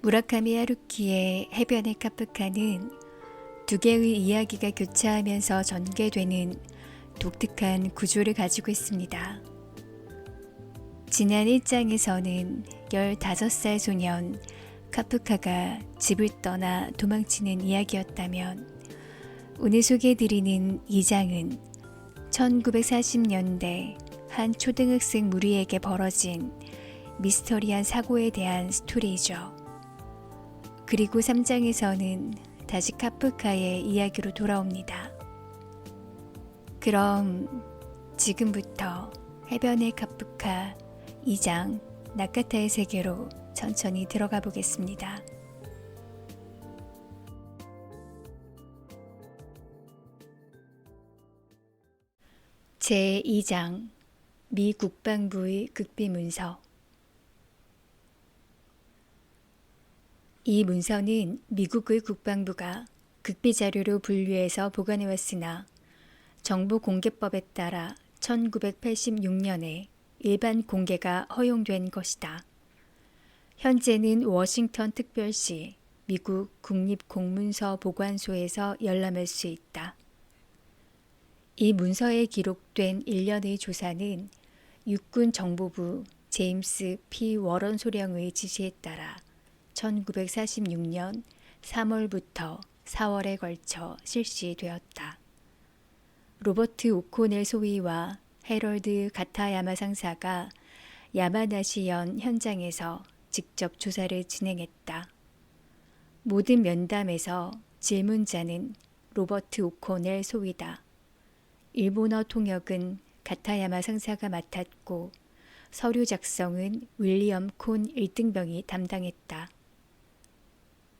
무라카미 하루키의 해변의 카프카는 두 개의 이야기가 교차하면서 전개되는 독특한 구조를 가지고 있습니다. 지난 1장에서는 15살 소년 카프카가 집을 떠나 도망치는 이야기였다면 오늘 소개해드리는 2장은 1940년대 한 초등학생 무리에게 벌어진 미스터리한 사고에 대한 스토리이죠. 그리고 3장에서는 다시 카프카의 이야기로 돌아옵니다. 그럼 지금부터 해변의 카프카 2장 나카타의 세계로 천천히 들어가 보겠습니다. 제2장 미 국방부의 극비 문서. 이 문서는 미국의 국방부가 극비 자료로 분류해서 보관해왔으나 정보공개법에 따라 1986년에 일반 공개가 허용된 것이다. 현재는 워싱턴 특별시 미국 국립공문서 보관소에서 열람할 수 있다. 이 문서에 기록된 일련의 조사는 육군 정보부 제임스 P. 워런 소령의 지시에 따라 1946년 3월부터 4월에 걸쳐 실시되었다. 로버트 오코넬 소위와 해럴드 가타야마 상사가 야마나시현 현장에서 직접 조사를 진행했다. 모든 면담에서 질문자는 로버트 오코넬 소위다. 일본어 통역은 가타야마 상사가 맡았고 서류 작성은 윌리엄 콘 1등병이 담당했다.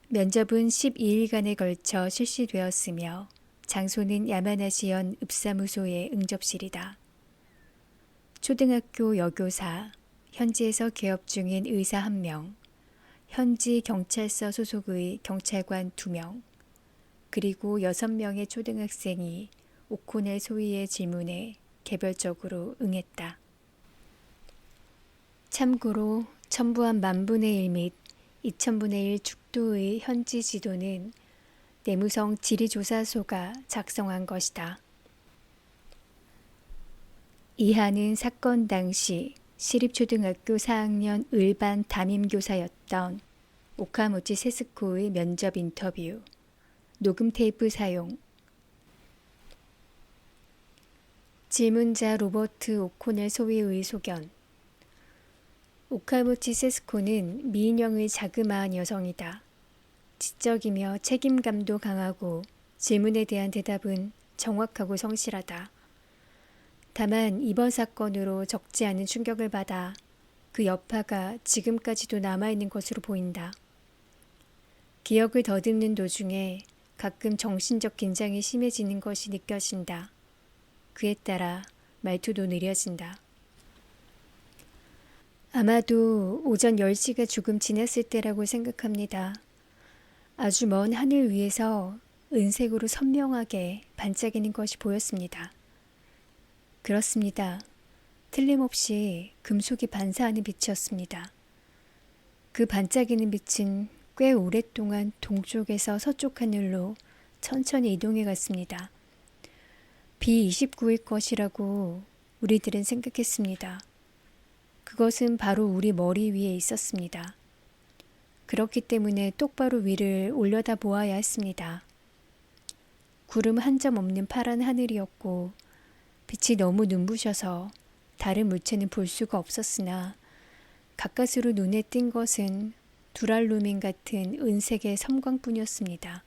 면접은 12일간에 걸쳐 실시되었으며 장소는 야마나시현 읍사무소의 응접실이다. 초등학교 여교사, 현지에서 개업 중인 의사 1명, 현지 경찰서 소속의 경찰관 2명, 그리고 6명의 초등학생이 오코넬 소위의 질문에 개별적으로 응했다. 참고로 첨부한 10,000분의 1 및 2000분의 1 축도의 현지 지도는 내무성 지리조사소가 작성한 것이다. 이하는 사건 당시 시립초등학교 4학년 일반 담임교사였던 오카모치 세스코의 면접 인터뷰, 녹음 테이프 사용, 질문자 로버트 오코넬 소위의 소견. 오카모치 세스코는 미인형의 자그마한 여성이다. 지적이며 책임감도 강하고 질문에 대한 대답은 정확하고 성실하다. 다만 이번 사건으로 적지 않은 충격을 받아 그 여파가 지금까지도 남아있는 것으로 보인다. 기억을 더듬는 도중에 가끔 정신적 긴장이 심해지는 것이 느껴진다. 그에 따라 말투도 느려진다. 아마도 오전 10시가 조금 지났을 때라고 생각합니다. 아주 먼 하늘 위에서 은색으로 선명하게 반짝이는 것이 보였습니다. 그렇습니다. 틀림없이 금속이 반사하는 빛이었습니다. 그 반짝이는 빛은 꽤 오랫동안 동쪽에서 서쪽 하늘로 천천히 이동해 갔습니다. B-29일 것이라고 우리들은 생각했습니다. 그것은 바로 우리 머리 위에 있었습니다. 그렇기 때문에 똑바로 위를 올려다 보아야 했습니다. 구름 한 점 없는 파란 하늘이었고 빛이 너무 눈부셔서 다른 물체는 볼 수가 없었으나 가까스로 눈에 띈 것은 두랄루민 같은 은색의 섬광뿐이었습니다.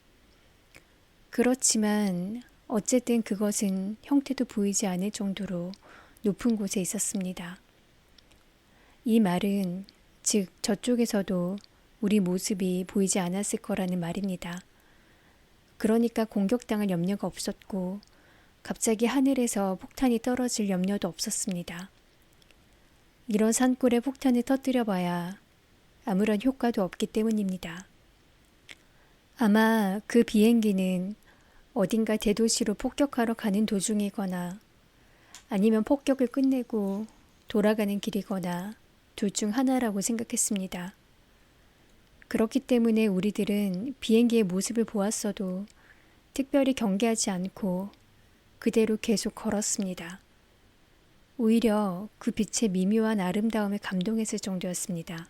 그렇지만 어쨌든 그것은 형태도 보이지 않을 정도로 높은 곳에 있었습니다. 이 말은 즉 저쪽에서도 우리 모습이 보이지 않았을 거라는 말입니다. 그러니까 공격당할 염려가 없었고 갑자기 하늘에서 폭탄이 떨어질 염려도 없었습니다. 이런 산골에 폭탄을 터뜨려 봐야 아무런 효과도 없기 때문입니다. 아마 그 비행기는 어딘가 대도시로 폭격하러 가는 도중이거나 아니면 폭격을 끝내고 돌아가는 길이거나 둘 중 하나라고 생각했습니다. 그렇기 때문에 우리들은 비행기의 모습을 보았어도 특별히 경계하지 않고 그대로 계속 걸었습니다. 오히려 그 빛의 미묘한 아름다움에 감동했을 정도였습니다.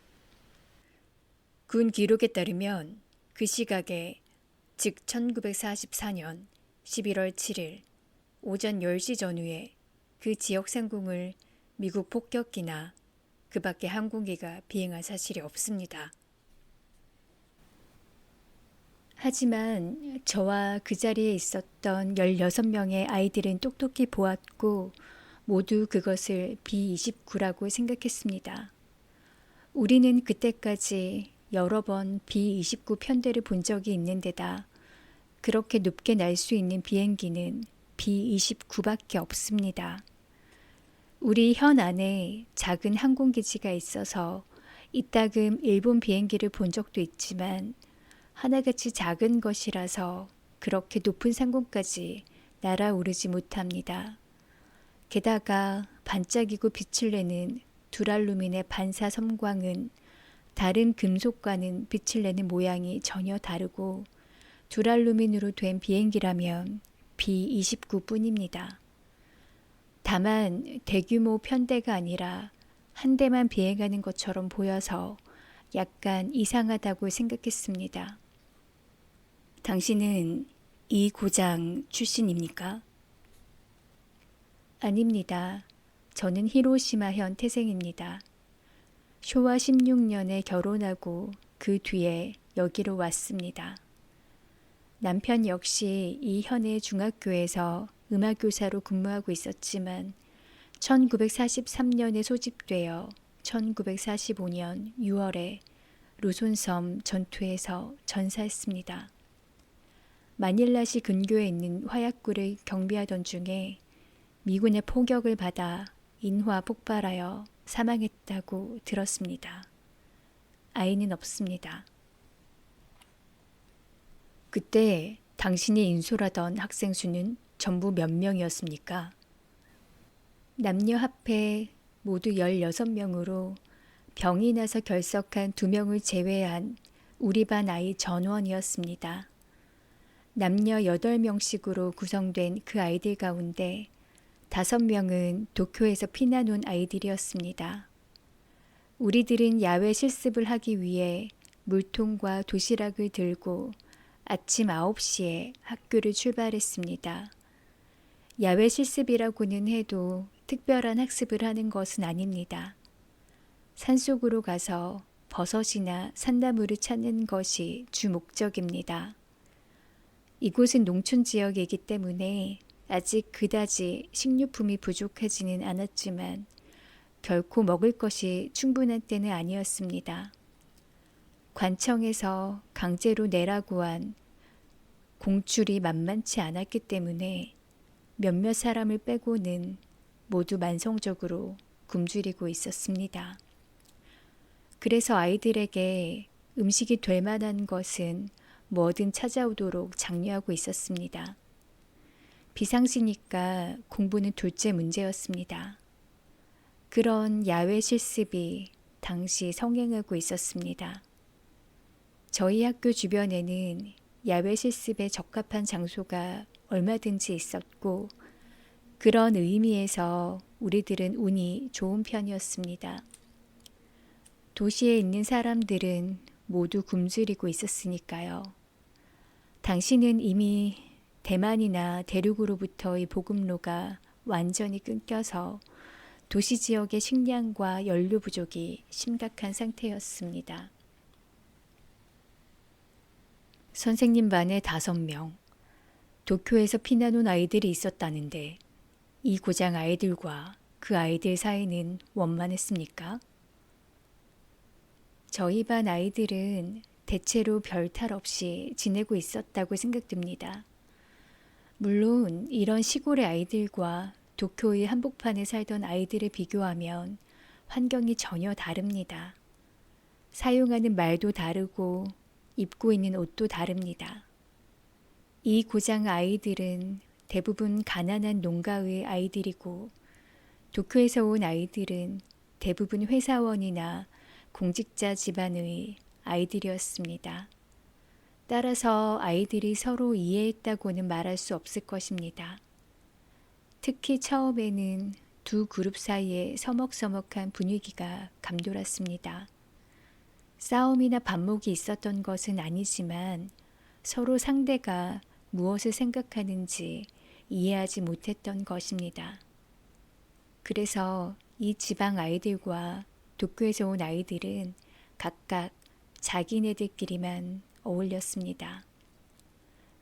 군 기록에 따르면 그 시각에, 즉 1944년 11월 7일 오전 10시 전후에 그 지역 상공을 미국 폭격기나 그 밖의 항공기가 비행한 사실이 없습니다. 하지만 저와 그 자리에 있었던 16명의 아이들은 똑똑히 보았고 모두 그것을 B-29라고 생각했습니다. 우리는 그때까지 여러 번 B-29 편대를 본 적이 있는데다 그렇게 높게 날 수 있는 비행기는 B-29밖에 없습니다. 우리 현 안에 작은 항공기지가 있어서 이따금 일본 비행기를 본 적도 있지만 하나같이 작은 것이라서 그렇게 높은 상공까지 날아오르지 못합니다. 게다가 반짝이고 빛을 내는 두랄루민의 반사 섬광은 다른 금속과는 빛을 내는 모양이 전혀 다르고 두랄루민으로 된 비행기라면 B-29뿐입니다. 다만 대규모 편대가 아니라 한 대만 비행하는 것처럼 보여서 약간 이상하다고 생각했습니다. 당신은 이 고장 출신입니까? 아닙니다. 저는 히로시마현 태생입니다. 쇼와 16년에 결혼하고 그 뒤에 여기로 왔습니다. 남편 역시 이 현의 중학교에서 음악교사로 근무하고 있었지만 1943년에 소집되어 1945년 6월에 루손섬 전투에서 전사했습니다. 마닐라시 근교에 있는 화약굴을 경비하던 중에 미군의 포격을 받아 인화 폭발하여 사망했다고 들었습니다. 아이는 없습니다. 그때 당신이 인솔하던 학생 수는 전부 몇 명이었습니까? 남녀 합해 모두 16명으로 병이 나서 결석한 2명을 제외한 우리 반 아이 전원이었습니다. 남녀 8명씩으로 구성된 그 아이들 가운데 5명은 도쿄에서 피난 온 아이들이었습니다. 우리들은 야외 실습을 하기 위해 물통과 도시락을 들고 아침 9시에 학교를 출발했습니다. 야외 실습이라고는 해도 특별한 학습을 하는 것은 아닙니다. 산속으로 가서 버섯이나 산나물을 찾는 것이 주 목적입니다. 이곳은 농촌 지역이기 때문에 아직 그다지 식료품이 부족하지는 않았지만 결코 먹을 것이 충분한 때는 아니었습니다. 관청에서 강제로 내라고 한 공출이 만만치 않았기 때문에 몇몇 사람을 빼고는 모두 만성적으로 굶주리고 있었습니다. 그래서 아이들에게 음식이 될 만한 것은 뭐든 찾아오도록 장려하고 있었습니다. 비상시니까 공부는 둘째 문제였습니다. 그런 야외 실습이 당시 성행하고 있었습니다. 저희 학교 주변에는 야외 실습에 적합한 장소가 얼마든지 있었고 그런 의미에서 우리들은 운이 좋은 편이었습니다. 도시에 있는 사람들은 모두 굶주리고 있었으니까요. 당신은 이미 대만이나 대륙으로부터의 보급로가 완전히 끊겨서 도시 지역의 식량과 연료 부족이 심각한 상태였습니다. 선생님 반에 5명, 도쿄에서 피난 온 아이들이 있었다는데 이 고장 아이들과 그 아이들 사이는 원만했습니까? 저희 반 아이들은 대체로 별 탈 없이 지내고 있었다고 생각됩니다. 물론 이런 시골의 아이들과 도쿄의 한복판에 살던 아이들을 비교하면 환경이 전혀 다릅니다. 사용하는 말도 다르고 입고 있는 옷도 다릅니다. 이 고장 아이들은 대부분 가난한 농가의 아이들이고 도쿄에서 온 아이들은 대부분 회사원이나 공직자 집안의 아이들이었습니다. 따라서 아이들이 서로 이해했다고는 말할 수 없을 것입니다. 특히 처음에는 두 그룹 사이에 서먹서먹한 분위기가 감돌았습니다. 싸움이나 반목이 있었던 것은 아니지만 서로 상대가 무엇을 생각하는지 이해하지 못했던 것입니다. 그래서 이 지방 아이들과 도쿄에서 온 아이들은 각각 자기네들끼리만 어울렸습니다.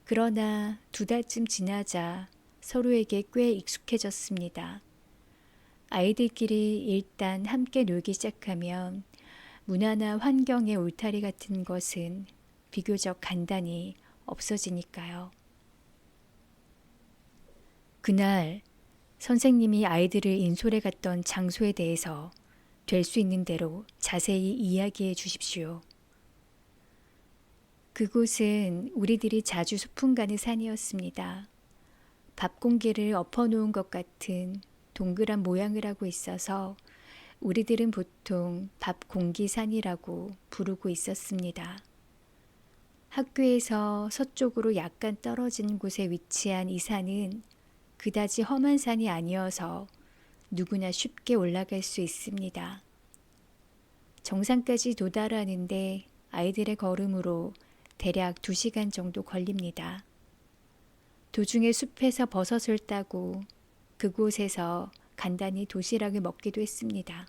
그러나 2달쯤 지나자 서로에게 꽤 익숙해졌습니다. 아이들끼리 일단 함께 놀기 시작하면 문화나 환경의 울타리 같은 것은 비교적 간단히 없어지니까요. 그날 선생님이 아이들을 인솔해 갔던 장소에 대해서 될 수 있는 대로 자세히 이야기해 주십시오. 그곳은 우리들이 자주 소풍 가는 산이었습니다. 밥 공기를 엎어놓은 것 같은 동그란 모양을 하고 있어서 우리들은 보통 밥 공기산이라고 부르고 있었습니다. 학교에서 서쪽으로 약간 떨어진 곳에 위치한 이 산은 그다지 험한 산이 아니어서 누구나 쉽게 올라갈 수 있습니다. 정상까지 도달하는데 아이들의 걸음으로 대략 2시간 정도 걸립니다. 도중에 숲에서 버섯을 따고 그곳에서 간단히 도시락을 먹기도 했습니다.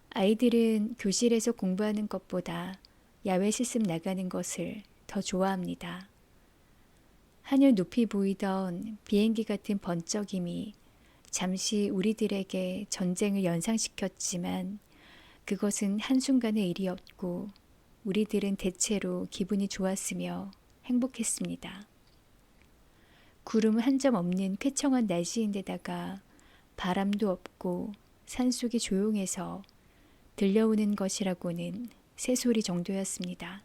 아이들은 교실에서 공부하는 것보다 야외 실습 나가는 것을 더 좋아합니다. 하늘 높이 보이던 비행기 같은 번쩍임이 잠시 우리들에게 전쟁을 연상시켰지만 그것은 한순간의 일이었고 우리들은 대체로 기분이 좋았으며 행복했습니다. 구름 한 점 없는 쾌청한 날씨인데다가 바람도 없고 산속이 조용해서 들려오는 것이라고는 새소리 정도였습니다.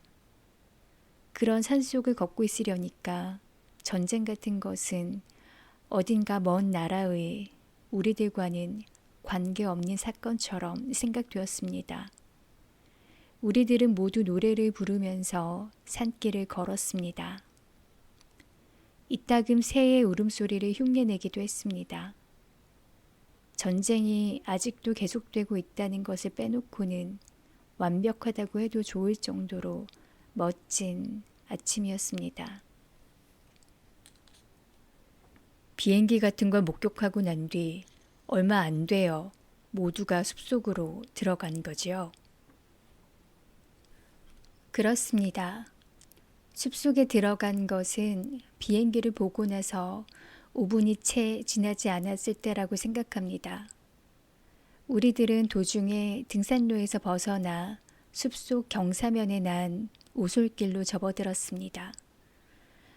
그런 산속을 걷고 있으려니까 전쟁 같은 것은 어딘가 먼 나라의 우리들과는 관계없는 사건처럼 생각되었습니다. 우리들은 모두 노래를 부르면서 산길을 걸었습니다. 이따금 새의 울음소리를 흉내내기도 했습니다. 전쟁이 아직도 계속되고 있다는 것을 빼놓고는 완벽하다고 해도 좋을 정도로 멋진 아침이었습니다. 비행기 같은 걸 목격하고 난 뒤 얼마 안 되어 모두가 숲속으로 들어간 거지요. 그렇습니다. 숲속에 들어간 것은 비행기를 보고 나서 5분이 채 지나지 않았을 때라고 생각합니다. 우리들은 도중에 등산로에서 벗어나 숲속 경사면에 난 오솔길로 접어들었습니다.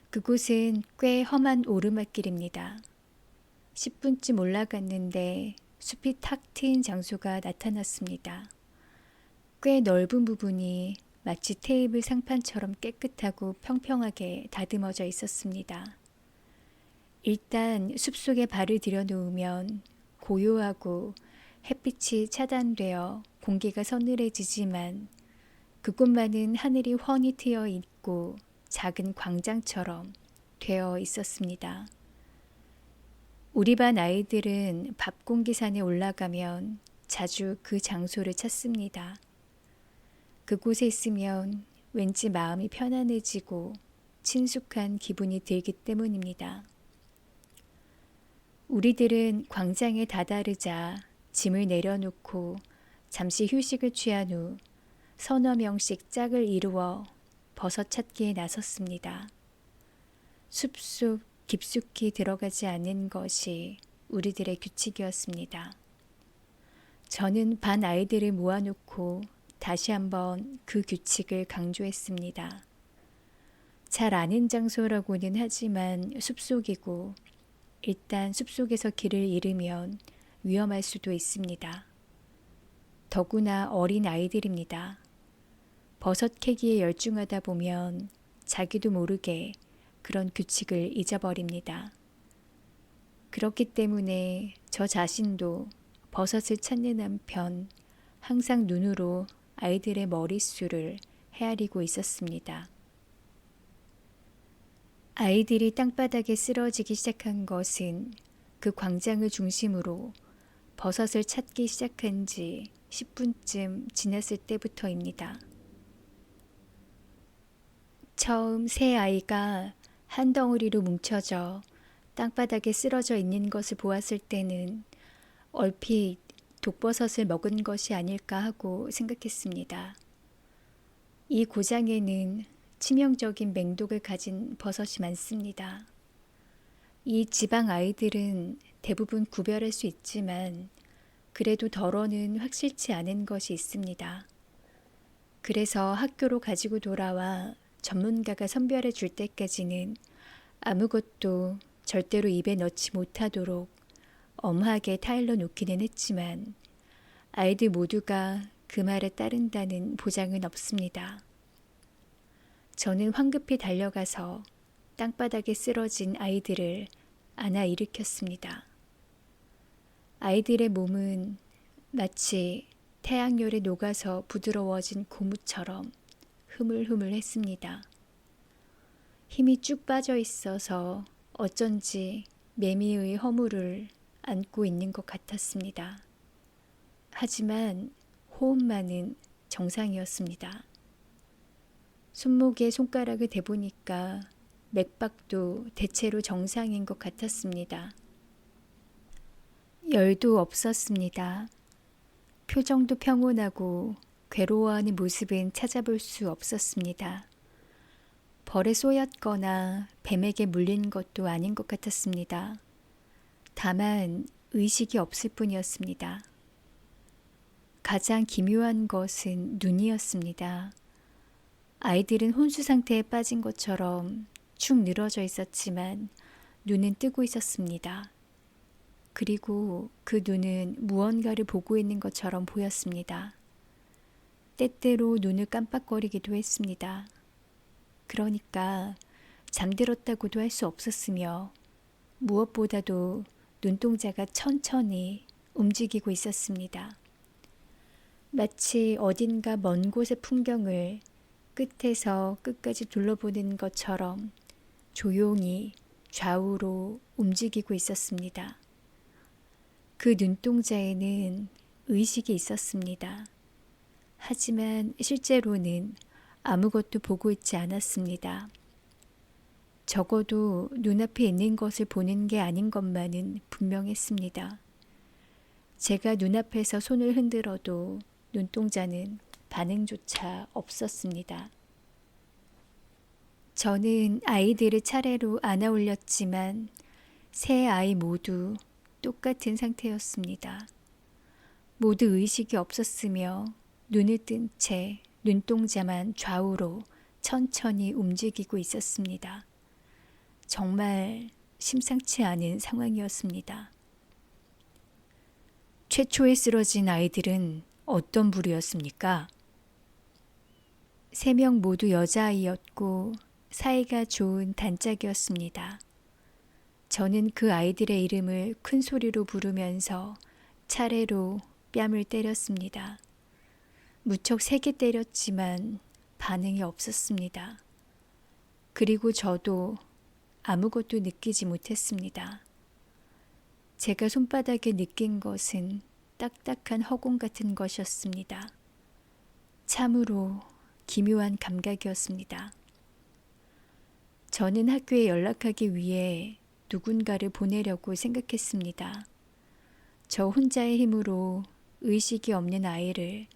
그곳은 꽤 험한 오르막길입니다. 10분쯤 올라갔는데 숲이 탁 트인 장소가 나타났습니다. 꽤 넓은 부분이 마치 테이블 상판처럼 깨끗하고 평평하게 다듬어져 있었습니다. 일단 숲속에 발을 들여놓으면 고요하고 햇빛이 차단되어 공기가 서늘해지지만 그곳만은 하늘이 훤히 트여 있고 작은 광장처럼 되어 있었습니다. 우리 반 아이들은 밥공기산에 올라가면 자주 그 장소를 찾습니다. 그곳에 있으면 왠지 마음이 편안해지고 친숙한 기분이 들기 때문입니다. 우리들은 광장에 다다르자 짐을 내려놓고 잠시 휴식을 취한 후 서너 명씩 짝을 이루어 버섯 찾기에 나섰습니다. 숲속 깊숙이 들어가지 않는 것이 우리들의 규칙이었습니다. 저는 반 아이들을 모아놓고 다시 한번 그 규칙을 강조했습니다. 잘 아는 장소라고는 하지만 숲속이고 일단 숲속에서 길을 잃으면 위험할 수도 있습니다. 더구나 어린 아이들입니다. 버섯 캐기에 열중하다 보면 자기도 모르게 그런 규칙을 잊어버립니다. 그렇기 때문에 저 자신도 버섯을 찾는 한편 항상 눈으로 아이들의 머릿수를 헤아리고 있었습니다. 아이들이 땅바닥에 쓰러지기 시작한 것은 그 광장을 중심으로 버섯을 찾기 시작한 지 10분쯤 지났을 때부터입니다. 처음 세 아이가 한 덩어리로 뭉쳐져 땅바닥에 쓰러져 있는 것을 보았을 때는 얼핏 독버섯을 먹은 것이 아닐까 하고 생각했습니다. 이 고장에는 치명적인 맹독을 가진 버섯이 많습니다. 이 지방 아이들은 대부분 구별할 수 있지만 그래도 덜어는 확실치 않은 것이 있습니다. 그래서 학교로 가지고 돌아와 전문가가 선별해 줄 때까지는 아무것도 절대로 입에 넣지 못하도록 엄하게 타일러 놓기는 했지만 아이들 모두가 그 말에 따른다는 보장은 없습니다. 저는 황급히 달려가서 땅바닥에 쓰러진 아이들을 안아 일으켰습니다. 아이들의 몸은 마치 태양열에 녹아서 부드러워진 고무처럼 흐물흐물했습니다. 힘이 쭉 빠져 있어서 어쩐지 매미의 허물을 안고 있는 것 같았습니다. 하지만 호흡만은 정상이었습니다. 손목에 손가락을 대보니까 맥박도 대체로 정상인 것 같았습니다. 열도 없었습니다. 표정도 평온하고 괴로워하는 모습은 찾아볼 수 없었습니다. 벌에 쏘였거나 뱀에게 물린 것도 아닌 것 같았습니다. 다만 의식이 없을 뿐이었습니다. 가장 기묘한 것은 눈이었습니다. 아이들은 혼수 상태에 빠진 것처럼 축 늘어져 있었지만 눈은 뜨고 있었습니다. 그리고 그 눈은 무언가를 보고 있는 것처럼 보였습니다. 때때로 눈을 깜빡거리기도 했습니다. 그러니까 잠들었다고도 할 수 없었으며 무엇보다도 눈동자가 천천히 움직이고 있었습니다. 마치 어딘가 먼 곳의 풍경을 끝에서 끝까지 둘러보는 것처럼 조용히 좌우로 움직이고 있었습니다. 그 눈동자에는 의식이 있었습니다. 하지만 실제로는 아무것도 보고 있지 않았습니다. 적어도 눈앞에 있는 것을 보는 게 아닌 것만은 분명했습니다. 제가 눈앞에서 손을 흔들어도 눈동자는 반응조차 없었습니다. 저는 아이들을 차례로 안아 올렸지만 세 아이 모두 똑같은 상태였습니다. 모두 의식이 없었으며 눈을 뜬 채 눈동자만 좌우로 천천히 움직이고 있었습니다. 정말 심상치 않은 상황이었습니다. 최초에 쓰러진 아이들은 어떤 부류였습니까? 3명 모두 여자아이였고 사이가 좋은 단짝이었습니다. 저는 그 아이들의 이름을 큰 소리로 부르면서 차례로 뺨을 때렸습니다. 무척 세게 때렸지만 반응이 없었습니다. 그리고 저도 아무것도 느끼지 못했습니다. 제가 손바닥에 느낀 것은 딱딱한 허공 같은 것이었습니다. 참으로 기묘한 감각이었습니다. 저는 학교에 연락하기 위해 누군가를 보내려고 생각했습니다. 저 혼자의 힘으로 의식이 없는 아이를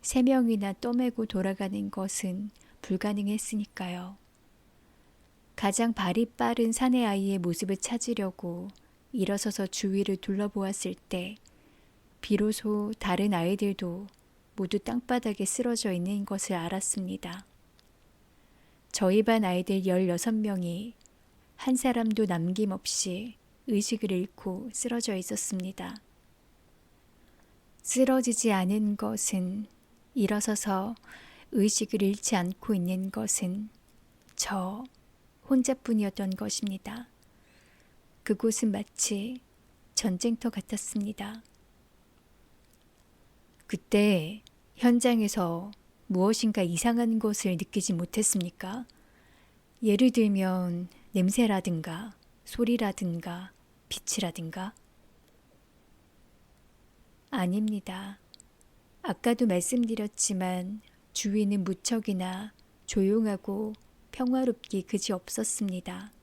3명이나 떠매고 돌아가는 것은 불가능했으니까요. 가장 발이 빠른 사내 아이의 모습을 찾으려고 일어서서 주위를 둘러보았을 때 비로소 다른 아이들도 모두 땅바닥에 쓰러져 있는 것을 알았습니다. 저희 반 아이들 16명이 한 사람도 남김없이 의식을 잃고 쓰러져 있었습니다. 쓰러지지 않은 것은, 일어서서 의식을 잃지 않고 있는 것은 저 혼자뿐이었던 것입니다. 그곳은 마치 전쟁터 같았습니다. 그때 현장에서 무엇인가 이상한 것을 느끼지 못했습니까? 예를 들면 냄새라든가 소리라든가 빛이라든가? 아닙니다. 아까도 말씀드렸지만 주위는 무척이나 조용하고 평화롭기 그지 없었습니다.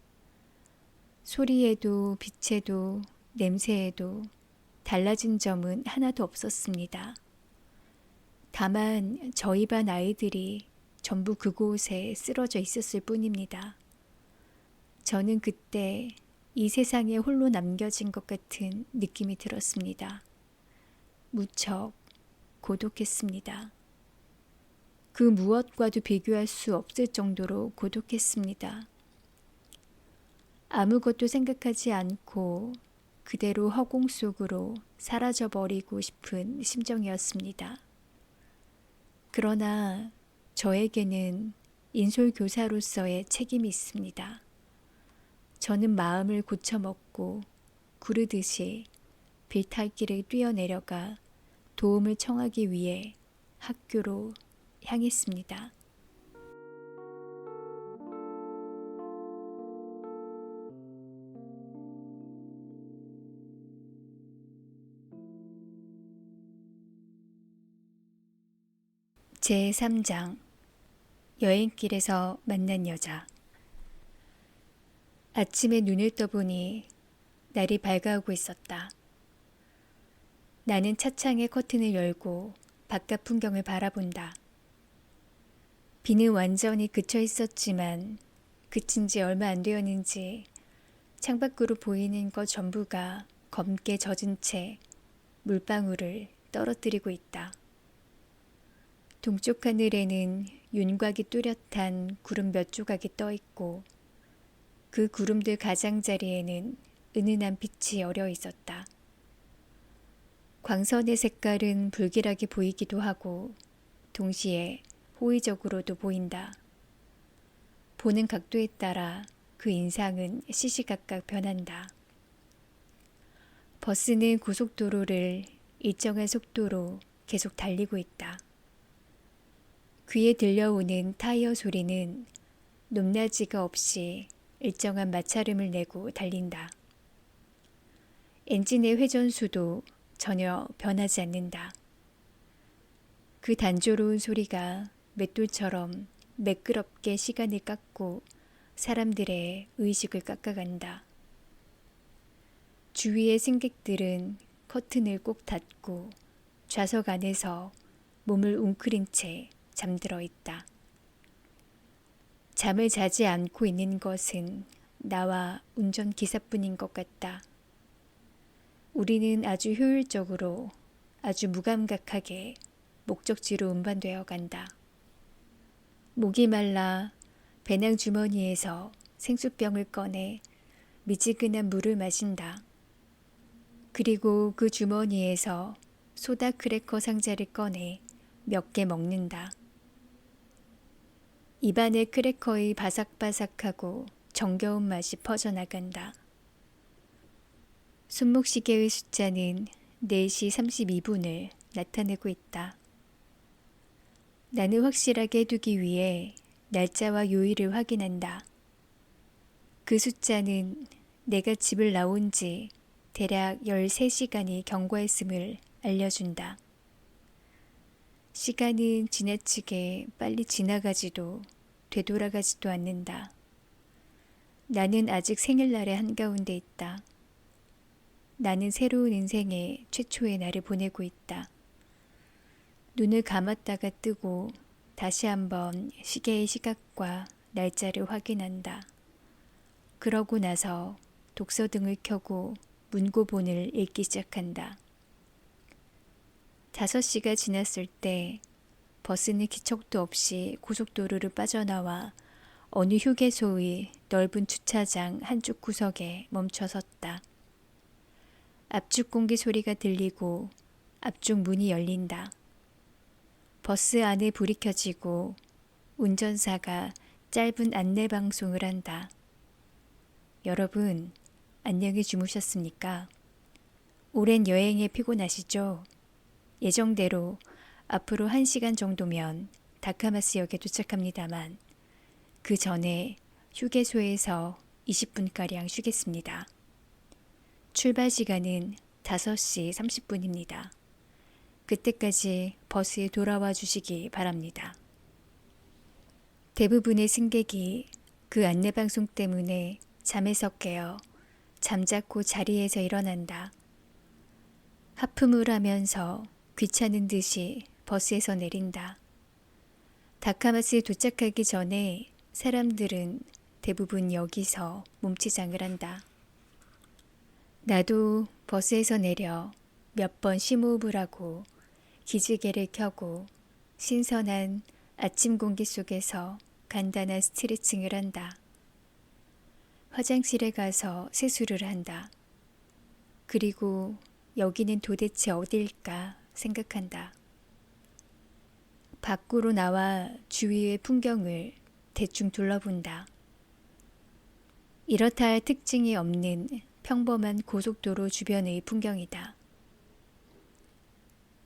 소리에도 빛에도 냄새에도 달라진 점은 하나도 없었습니다. 다만 저희 반 아이들이 전부 그곳에 쓰러져 있었을 뿐입니다. 저는 그때 이 세상에 홀로 남겨진 것 같은 느낌이 들었습니다. 무척 고독했습니다. 그 무엇과도 비교할 수 없을 정도로 고독했습니다. 아무것도 생각하지 않고 그대로 허공 속으로 사라져버리고 싶은 심정이었습니다. 그러나 저에게는 인솔교사로서의 책임이 있습니다. 저는 마음을 고쳐먹고 구르듯이 빌탈길을 뛰어내려가 도움을 청하기 위해 학교로 향했습니다. 제3장 여행길에서 만난 여자. 아침에 눈을 떠보니 날이 밝아오고 있었다. 나는 차창의 커튼을 열고 바깥 풍경을 바라본다. 비는 완전히 그쳐 있었지만 그친 지 얼마 안 되었는지 창밖으로 보이는 것 전부가 검게 젖은 채 물방울을 떨어뜨리고 있다. 동쪽 하늘에는 윤곽이 뚜렷한 구름 몇 조각이 떠 있고 그 구름들 가장자리에는 은은한 빛이 어려 있었다. 광선의 색깔은 불길하게 보이기도 하고 동시에 호의적으로도 보인다. 보는 각도에 따라 그 인상은 시시각각 변한다. 버스는 고속도로를 일정한 속도로 계속 달리고 있다. 귀에 들려오는 타이어 소리는 높낮이가 없이 일정한 마찰음을 내고 달린다. 엔진의 회전수도 전혀 변하지 않는다. 그 단조로운 소리가 맷돌처럼 매끄럽게 시간을 깎고 사람들의 의식을 깎아간다. 주위의 승객들은 커튼을 꼭 닫고 좌석 안에서 몸을 웅크린 채 잠들어 있다. 잠을 자지 않고 있는 것은 나와 운전기사뿐인 것 같다. 우리는 아주 효율적으로, 아주 무감각하게 목적지로 운반되어 간다. 목이 말라 배낭 주머니에서 생수병을 꺼내 미지근한 물을 마신다. 그리고 그 주머니에서 소다 크래커 상자를 꺼내 몇 개 먹는다. 입안에 크래커의 바삭바삭하고 정겨운 맛이 퍼져나간다. 손목시계의 숫자는 4시 32분을 나타내고 있다. 나는 확실하게 해두기 위해 날짜와 요일을 확인한다. 그 숫자는 내가 집을 나온 지 대략 13시간이 경과했음을 알려준다. 시간은 지나치게 빨리 지나가지도 되돌아가지도 않는다. 나는 아직 생일날의 한가운데 있다. 나는 새로운 인생의 최초의 날을 보내고 있다. 눈을 감았다가 뜨고 다시 한번 시계의 시각과 날짜를 확인한다. 그러고 나서 독서등을 켜고 문고본을 읽기 시작한다. 5시가 지났을 때 버스는 기척도 없이 고속도로를 빠져나와 어느 휴게소의 넓은 주차장 한쪽 구석에 멈춰섰다. 앞쪽 공기 소리가 들리고 앞쪽 문이 열린다. 버스 안에 불이 켜지고 운전사가 짧은 안내 방송을 한다. 여러분, 안녕히 주무셨습니까? 오랜 여행에 피곤하시죠? 예정대로 앞으로 1시간 정도면 다카마스역에 도착합니다만 그 전에 휴게소에서 20분가량 쉬겠습니다. 출발 시간은 5시 30분입니다. 그때까지 버스에 돌아와 주시기 바랍니다. 대부분의 승객이 그 안내방송 때문에 잠에서 깨어 잠자코 자리에서 일어난다. 하품을 하면서 귀찮은 듯이 버스에서 내린다. 다카마스에 도착하기 전에 사람들은 대부분 여기서 몸치장을 한다. 나도 버스에서 내려 몇 번 심호흡을 하고 기지개를 켜고 신선한 아침 공기 속에서 간단한 스트레칭을 한다. 화장실에 가서 세수를 한다. 그리고 여기는 도대체 어딜까 생각한다. 밖으로 나와 주위의 풍경을 대충 둘러본다. 이렇다 할 특징이 없는 평범한 고속도로 주변의 풍경이다.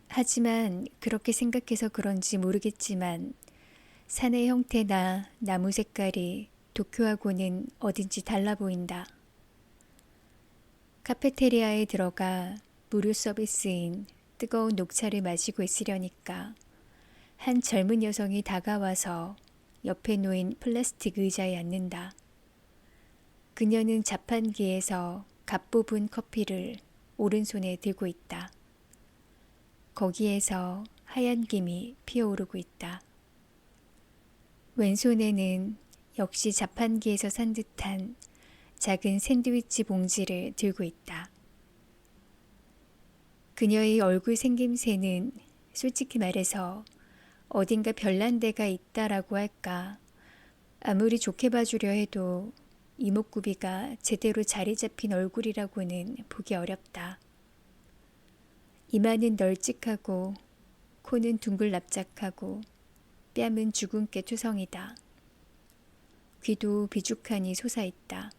하지만 그렇게 생각해서 그런지 모르겠지만 산의 형태나 나무 색깔이 도쿄하고는 어딘지 달라 보인다. 카페테리아에 들어가 무료 서비스인 뜨거운 녹차를 마시고 있으려니까 한 젊은 여성이 다가와서 옆에 놓인 플라스틱 의자에 앉는다. 그녀는 자판기에서 갓 뽑은 커피를 오른손에 들고 있다. 거기에서 하얀 김이 피어오르고 있다. 왼손에는 역시 자판기에서 산 듯한 작은 샌드위치 봉지를 들고 있다. 그녀의 얼굴 생김새는 솔직히 말해서 어딘가 별난 데가 있다라고 할까. 아무리 좋게 봐주려 해도 이목구비가 제대로 자리 잡힌 얼굴이라고는 보기 어렵다. 이마는 널찍하고 코는 둥글 납작하고 뺨은 주근깨 투성이다. 귀도 비죽하니 솟아있다.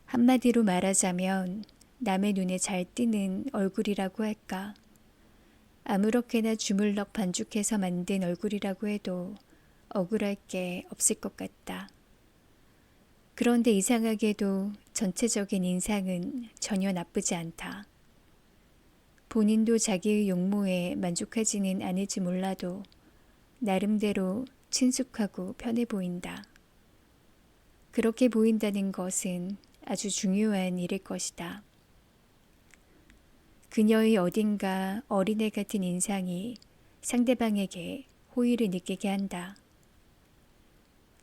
한마디로 말하자면 남의 눈에 잘 띄는 얼굴이라고 할까. 아무렇게나 주물럭 반죽해서 만든 얼굴이라고 해도 억울할 게 없을 것 같다. 그런데 이상하게도 전체적인 인상은 전혀 나쁘지 않다. 본인도 자기의 용모에 만족하지는 않을지 몰라도 나름대로 친숙하고 편해 보인다. 그렇게 보인다는 것은 아주 중요한 일일 것이다. 그녀의 어딘가 어린애 같은 인상이 상대방에게 호의를 느끼게 한다.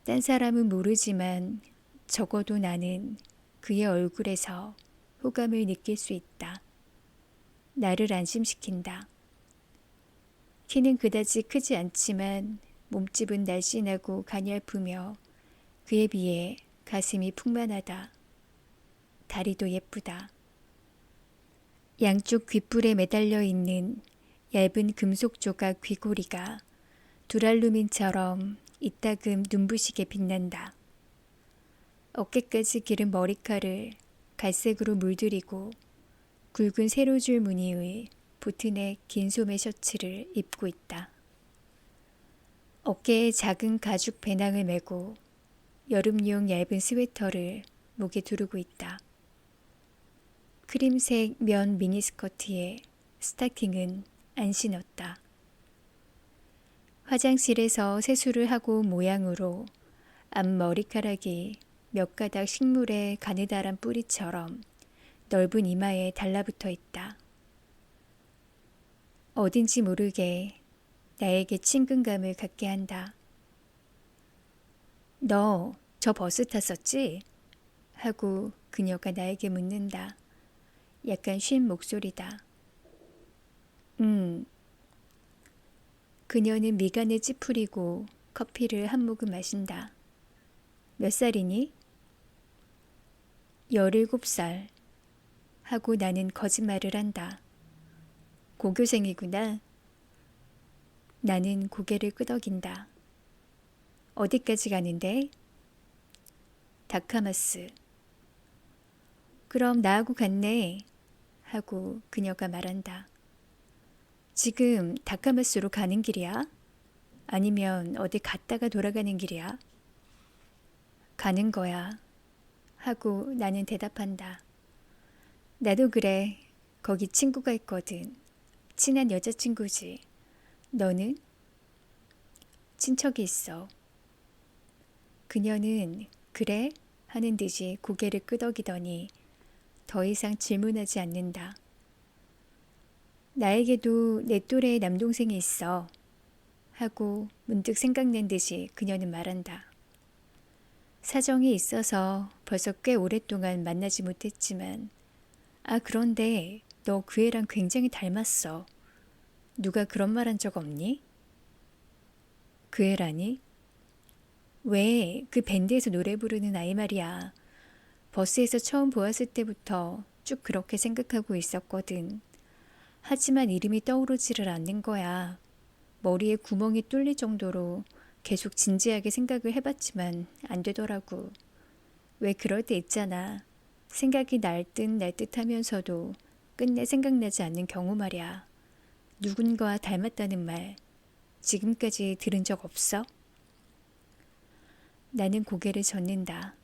딴 사람은 모르지만 적어도 나는 그의 얼굴에서 호감을 느낄 수 있다. 나를 안심시킨다. 키는 그다지 크지 않지만 몸집은 날씬하고 가냘프며 그에 비해 가슴이 풍만하다. 다리도 예쁘다. 양쪽 귓불에 매달려 있는 얇은 금속 조각 귀고리가 두랄루민처럼 이따금 눈부시게 빛난다. 어깨까지 기른 머리카락을 갈색으로 물들이고 굵은 세로줄 무늬의 보트넥 긴 소매 셔츠를 입고 있다. 어깨에 작은 가죽 배낭을 메고 여름용 얇은 스웨터를 목에 두르고 있다. 크림색 면 미니스커트에 스타킹은 안 신었다. 화장실에서 세수를 하고 온 모양으로 앞머리카락이 몇 가닥 식물의 가느다란 뿌리처럼 넓은 이마에 달라붙어 있다. 어딘지 모르게 나에게 친근감을 갖게 한다. 너 저 버스 탔었지? 하고 그녀가 나에게 묻는다. 약간 쉰 목소리다. 그녀는 미간을 찌푸리고 커피를 한 모금 마신다. 몇 살이니? 17살. 하고 나는 거짓말을 한다. 고교생이구나. 나는 고개를 끄덕인다. 어디까지 가는데? 다카마스. 그럼 나하고 갔네. 하고 그녀가 말한다. 지금 다카마스로 가는 길이야? 아니면 어디 갔다가 돌아가는 길이야? 가는 거야. 하고 나는 대답한다. 나도 그래. 거기 친구가 있거든. 친한 여자친구지. 너는? 친척이 있어. 그녀는 그래? 하는 듯이 고개를 끄덕이더니 더 이상 질문하지 않는다. 나에게도 내 또래의 남동생이 있어. 하고 문득 생각난 듯이 그녀는 말한다. 사정이 있어서 벌써 꽤 오랫동안 만나지 못했지만 그런데 너 그 애랑 굉장히 닮았어. 누가 그런 말 한 적 없니? 그 애라니? 왜 그 밴드에서 노래 부르는 아이 말이야. 버스에서 처음 보았을 때부터 쭉 그렇게 생각하고 있었거든. 하지만 이름이 떠오르지를 않는 거야. 머리에 구멍이 뚫릴 정도로 계속 진지하게 생각을 해봤지만 안 되더라고. 왜 그럴 때 있잖아. 생각이 날 듯 하면서도 끝내 생각나지 않는 경우 말이야. 누군가와 닮았다는 말 지금까지 들은 적 없어? 나는 고개를 젓는다.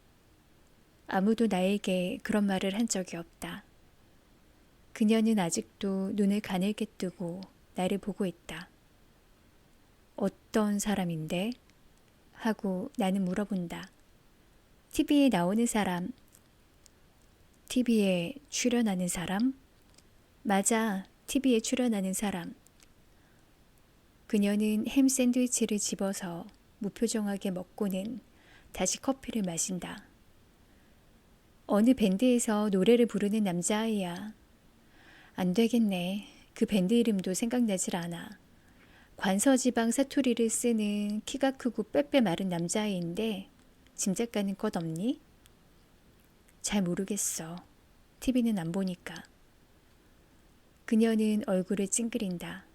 아무도 나에게 그런 말을 한 적이 없다. 그녀는 아직도 눈을 가늘게 뜨고 나를 보고 있다. 어떤 사람인데? 하고 나는 물어본다. TV에 나오는 사람. TV에 출연하는 사람? 맞아, TV에 출연하는 사람. 그녀는 햄 샌드위치를 집어서 무표정하게 먹고는 다시 커피를 마신다. 어느 밴드에서 노래를 부르는 남자아이야. 안 되겠네. 그 밴드 이름도 생각나질 않아. 관서지방 사투리를 쓰는 키가 크고 빼빼 마른 남자아이인데 짐작 가는 것 없니? 잘 모르겠어. TV는 안 보니까. 그녀는 얼굴을 찡그린다.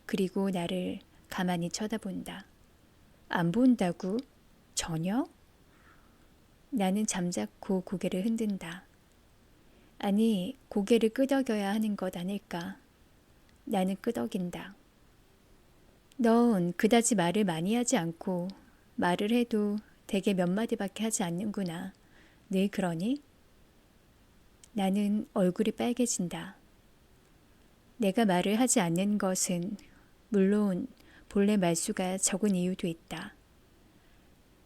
그리고 나를 가만히 쳐다본다. 안 본다고? 전혀? 나는 잠자코 고개를 흔든다. 아니, 고개를 끄덕여야 하는 것 아닐까. 나는 끄덕인다. 넌 그다지 말을 많이 하지 않고 말을 해도 대개 몇 마디밖에 하지 않는구나. 늘 그러니? 나는 얼굴이 빨개진다. 내가 말을 하지 않는 것은 물론 본래 말수가 적은 이유도 있다.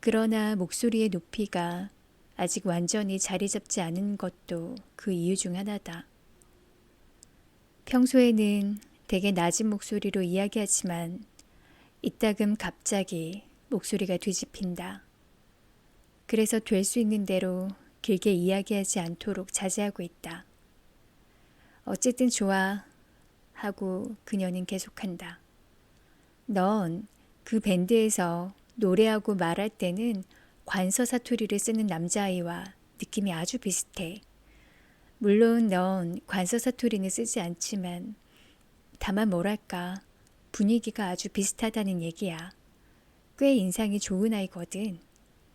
그러나 목소리의 높이가 아직 완전히 자리 잡지 않은 것도 그 이유 중 하나다. 평소에는 되게 낮은 목소리로 이야기하지만 이따금 갑자기 목소리가 뒤집힌다. 그래서 될 수 있는 대로 길게 이야기하지 않도록 자제하고 있다. 어쨌든 좋아. 하고 그녀는 계속한다. 넌 그 밴드에서 노래하고 말할 때는 관서 사투리를 쓰는 남자아이와 느낌이 아주 비슷해. 물론 넌 관서 사투리는 쓰지 않지만 다만 뭐랄까 분위기가 아주 비슷하다는 얘기야. 꽤 인상이 좋은 아이거든.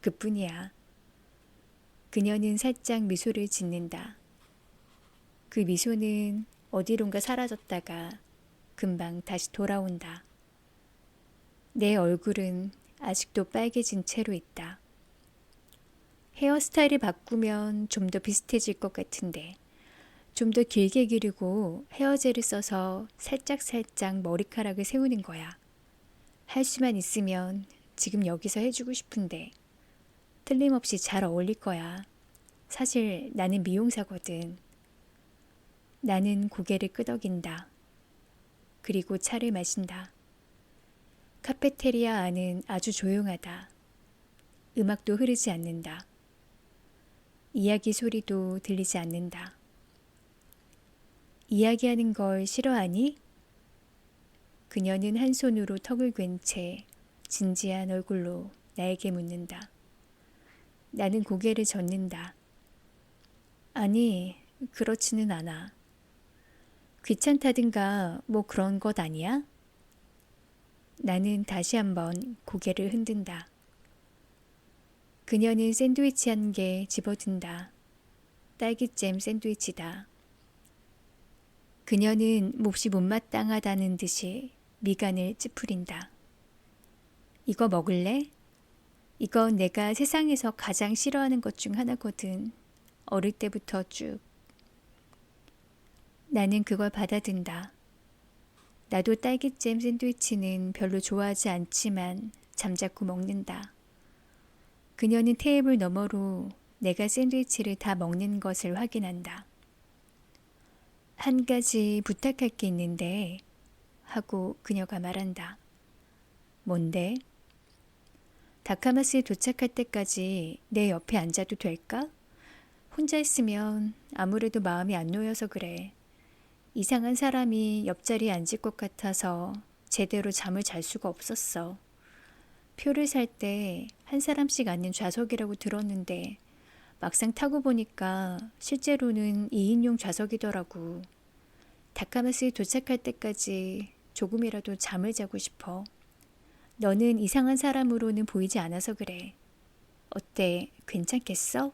그뿐이야. 그녀는 살짝 미소를 짓는다. 그 미소는 어디론가 사라졌다가 금방 다시 돌아온다. 내 얼굴은 아직도 빨개진 채로 있다. 헤어스타일을 바꾸면 좀 더 비슷해질 것 같은데 좀 더 길게 기르고 헤어젤을 써서 살짝 머리카락을 세우는 거야. 할 수만 있으면 지금 여기서 해주고 싶은데 틀림없이 잘 어울릴 거야. 사실 나는 미용사거든. 나는 고개를 끄덕인다. 그리고 차를 마신다. 카페테리아 안은 아주 조용하다. 음악도 흐르지 않는다. 이야기 소리도 들리지 않는다. 이야기하는 걸 싫어하니? 그녀는 한 손으로 턱을 괜 채 진지한 얼굴로 나에게 묻는다. 나는 고개를 젓는다. 아니, 그렇지는 않아. 귀찮다든가 뭐 그런 것 아니야? 나는 다시 한번 고개를 흔든다. 그녀는 샌드위치 한 개 집어든다. 딸기잼 샌드위치다. 그녀는 몹시 못마땅하다는 듯이 미간을 찌푸린다. 이거 먹을래? 이건 내가 세상에서 가장 싫어하는 것 중 하나거든. 어릴 때부터 쭉. 나는 그걸 받아든다. 나도 딸기잼 샌드위치는 별로 좋아하지 않지만 잠자코 먹는다. 그녀는 테이블 너머로 내가 샌드위치를 다 먹는 것을 확인한다. 한 가지 부탁할 게 있는데 하고 그녀가 말한다. 뭔데? 다카마스에 도착할 때까지 내 옆에 앉아도 될까? 혼자 있으면 아무래도 마음이 안 놓여서 그래. 이상한 사람이 옆자리에 앉을 것 같아서 제대로 잠을 잘 수가 없었어. 표를 살 때 한 사람씩 앉는 좌석이라고 들었는데 막상 타고 보니까 실제로는 2인용 좌석이더라고. 다카마스에 도착할 때까지 조금이라도 잠을 자고 싶어. 너는 이상한 사람으로는 보이지 않아서 그래. 어때? 괜찮겠어?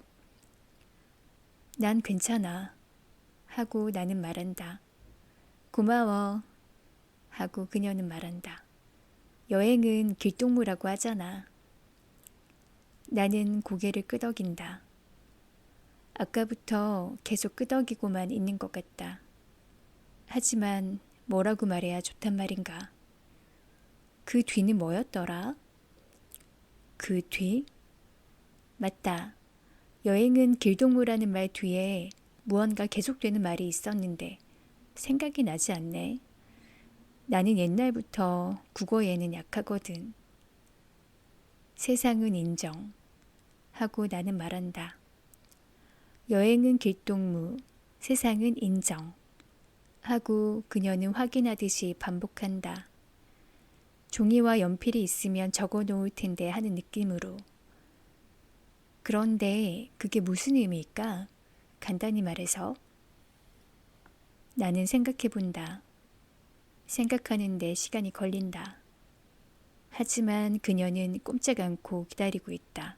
난 괜찮아. 하고 나는 말한다. 고마워. 하고 그녀는 말한다. 여행은 길동무라고 하잖아. 나는 고개를 끄덕인다. 아까부터 계속 끄덕이고만 있는 것 같다. 하지만 뭐라고 말해야 좋단 말인가. 그 뒤는 뭐였더라? 그 뒤? 맞다. 여행은 길동무라는 말 뒤에 무언가 계속되는 말이 있었는데 생각이 나지 않네. 나는 옛날부터 국어에는 약하거든. 세상은 인정. 하고 나는 말한다. 여행은 길동무, 세상은 인정. 하고 그녀는 확인하듯이 반복한다. 종이와 연필이 있으면 적어 놓을 텐데 하는 느낌으로. 그런데 그게 무슨 의미일까? 간단히 말해서. 나는 생각해 본다. 생각하는데 시간이 걸린다. 하지만 그녀는 꼼짝 않고 기다리고 있다.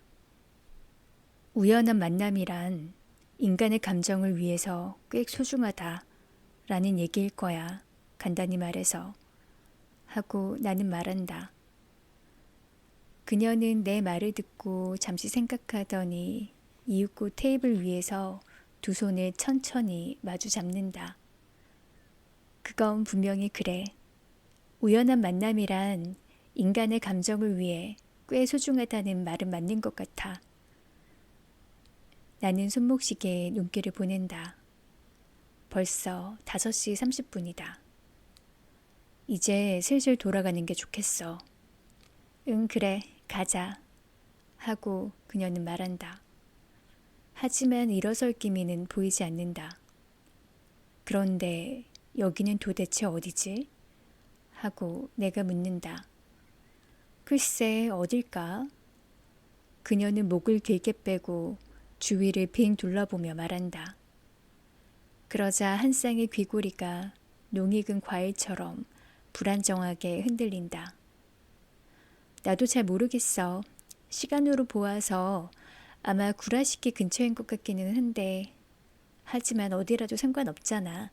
우연한 만남이란 인간의 감정을 위해서 꽤 소중하다 라는 얘기일 거야. 간단히 말해서. 하고 나는 말한다. 그녀는 내 말을 듣고 잠시 생각하더니 이윽고 테이블 위에서 두 손을 천천히 마주 잡는다. 그건 분명히 그래. 우연한 만남이란 인간의 감정을 위해 꽤 소중하다는 말은 맞는 것 같아. 나는 손목시계에 눈길을 보낸다. 벌써 5시 30분이다. 이제 슬슬 돌아가는 게 좋겠어. 응, 그래, 가자. 하고 그녀는 말한다. 하지만 일어설 기미는 보이지 않는다. 그런데 여기는 도대체 어디지? 하고 내가 묻는다. 글쎄, 어딜까? 그녀는 목을 길게 빼고 주위를 빙 둘러보며 말한다. 그러자 한 쌍의 귀고리가 농익은 과일처럼 불안정하게 흔들린다. 나도 잘 모르겠어. 시간으로 보아서 아마 구라시키 근처인 것 같기는 한데 하지만 어디라도 상관없잖아.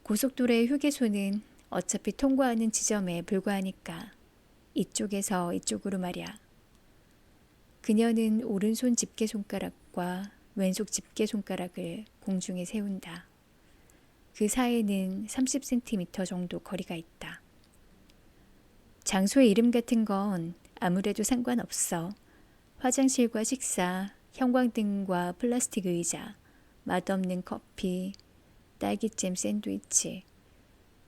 고속도로의 휴게소는 어차피 통과하는 지점에 불과하니까 이쪽에서 이쪽으로 말이야. 그녀는 오른손 집게손가락과 왼손 집게손가락을 공중에 세운다. 그 사이에는 30cm 정도 거리가 있다. 장소의 이름 같은 건 아무래도 상관없어. 화장실과 식사, 형광등과 플라스틱 의자, 맛없는 커피, 딸기잼 샌드위치.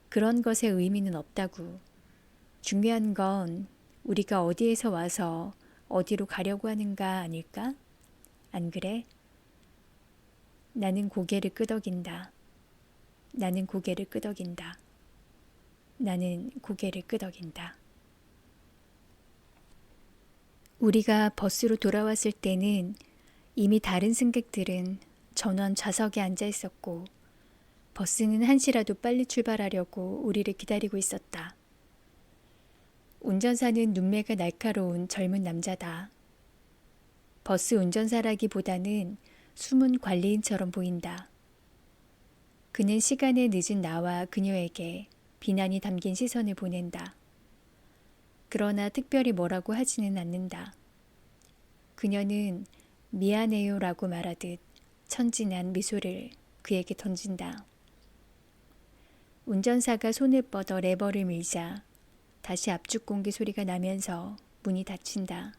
그런 것의 의미는 없다고. 중요한 건 우리가 어디에서 와서 어디로 가려고 하는가 아닐까? 안 그래? 나는 고개를 끄덕인다. 나는 고개를 끄덕인다. 나는 고개를 끄덕인다. 우리가 버스로 돌아왔을 때는 이미 다른 승객들은 전원 좌석에 앉아 있었고 버스는 한시라도 빨리 출발하려고 우리를 기다리고 있었다. 운전사는 눈매가 날카로운 젊은 남자다. 버스 운전사라기보다는 숨은 관리인처럼 보인다. 그는 시간에 늦은 나와 그녀에게 비난이 담긴 시선을 보낸다. 그러나 특별히 뭐라고 하지는 않는다. 그녀는 미안해요 라고 말하듯 천진한 미소를 그에게 던진다. 운전사가 손을 뻗어 레버를 밀자 다시 압축 공기 소리가 나면서 문이 닫힌다.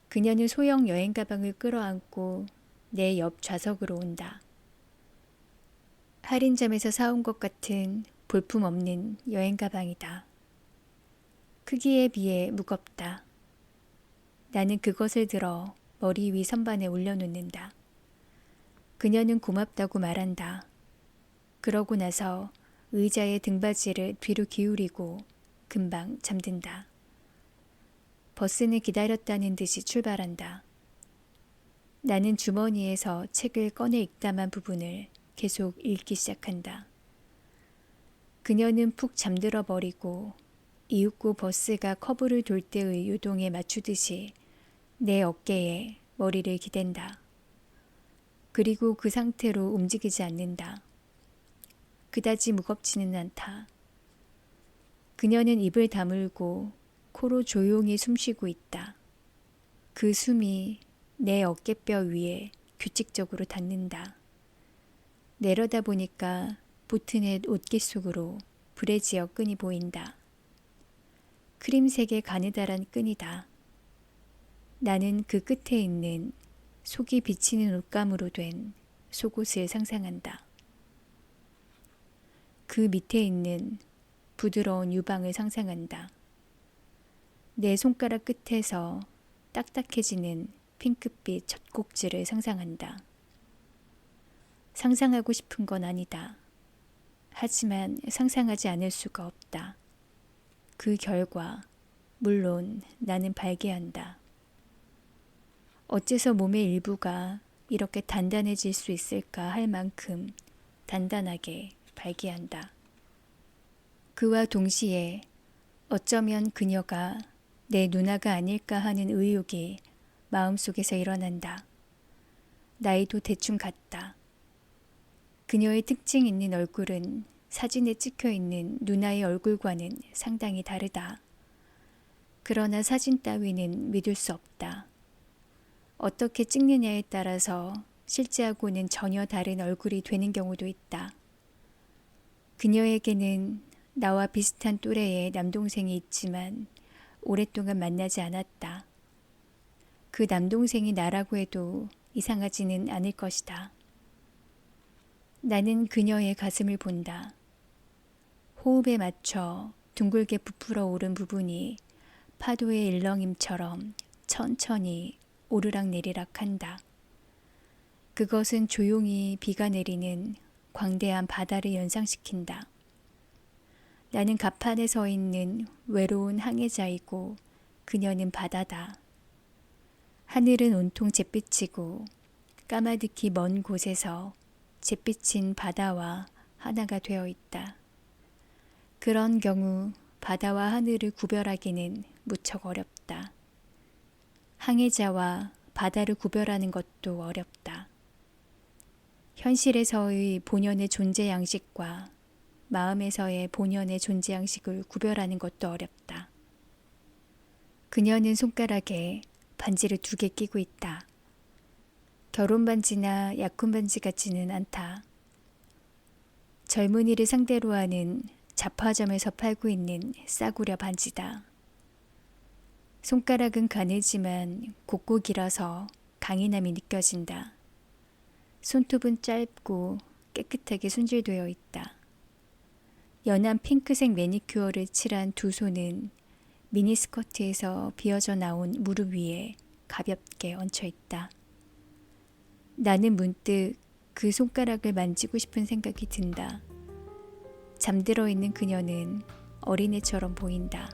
그녀는 소형 여행 가방을 끌어안고 내 옆 좌석으로 온다. 할인점에서 사온 것 같은 볼품없는 여행 가방이다. 크기에 비해 무겁다. 나는 그것을 들어 머리 위 선반에 올려놓는다. 그녀는 고맙다고 말한다. 그러고 나서 의자에 등받이를 뒤로 기울이고 금방 잠든다. 버스는 기다렸다는 듯이 출발한다. 나는 주머니에서 책을 꺼내 읽다만 부분을 계속 읽기 시작한다. 그녀는 푹 잠들어 버리고 이윽고 버스가 커브를 돌 때의 요동에 맞추듯이 내 어깨에 머리를 기댄다. 그리고 그 상태로 움직이지 않는다. 그다지 무겁지는 않다. 그녀는 입을 다물고 코로 조용히 숨쉬고 있다. 그 숨이 내 어깨뼈 위에 규칙적으로 닿는다. 내려다 보니까 보트넷 옷깃 속으로 브래지어 끈이 보인다. 크림색의 가느다란 끈이다. 나는 그 끝에 있는 속이 비치는 옷감으로 된 속옷을 상상한다. 그 밑에 있는 부드러운 유방을 상상한다. 내 손가락 끝에서 딱딱해지는 핑크빛 젖꼭지를 상상한다. 상상하고 싶은 건 아니다. 하지만 상상하지 않을 수가 없다. 그 결과, 물론 나는 발기한다. 어째서 몸의 일부가 이렇게 단단해질 수 있을까 할 만큼 단단하게 발기한다. 그와 동시에 어쩌면 그녀가 내 누나가 아닐까 하는 의혹이 마음속에서 일어난다. 나이도 대충 같다. 그녀의 특징 있는 얼굴은 사진에 찍혀 있는 누나의 얼굴과는 상당히 다르다. 그러나 사진 따위는 믿을 수 없다. 어떻게 찍느냐에 따라서 실제하고는 전혀 다른 얼굴이 되는 경우도 있다. 그녀에게는 나와 비슷한 또래의 남동생이 있지만 오랫동안 만나지 않았다. 그 남동생이 나라고 해도 이상하지는 않을 것이다. 나는 그녀의 가슴을 본다. 호흡에 맞춰 둥글게 부풀어 오른 부분이 파도의 일렁임처럼 천천히 오르락내리락 한다. 그것은 조용히 비가 내리는 광대한 바다를 연상시킨다. 나는 갑판에 서 있는 외로운 항해자이고 그녀는 바다다. 하늘은 온통 잿빛이고 까마득히 먼 곳에서 잿빛인 바다와 하나가 되어 있다. 그런 경우 바다와 하늘을 구별하기는 무척 어렵다. 항해자와 바다를 구별하는 것도 어렵다. 현실에서의 본연의 존재 양식과 마음에서의 본연의 존재 양식을 구별하는 것도 어렵다. 그녀는 손가락에 반지를 2개 끼고 있다. 결혼 반지나 약혼 반지 같지는 않다. 젊은이를 상대로 하는 잡화점에서 팔고 있는 싸구려 반지다. 손가락은 가늘지만 곱고 길어서 강인함이 느껴진다. 손톱은 짧고 깨끗하게 손질되어 있다. 연한 핑크색 매니큐어를 칠한 두 손은 미니스커트에서 비어져 나온 무릎 위에 가볍게 얹혀 있다. 나는 문득 그 손가락을 만지고 싶은 생각이 든다. 잠들어 있는 그녀는 어린애처럼 보인다.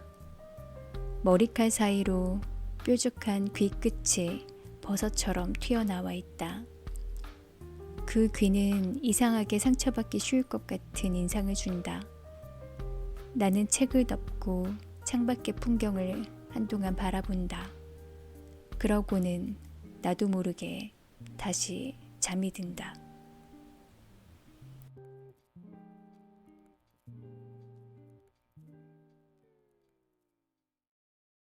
머리칼 사이로 뾰족한 귀 끝이 버섯처럼 튀어나와 있다. 그 귀는 이상하게 상처받기 쉬울 것 같은 인상을 준다. 나는 책을 덮고 창밖의 풍경을 한동안 바라본다. 그러고는 나도 모르게 다시 잠이 든다.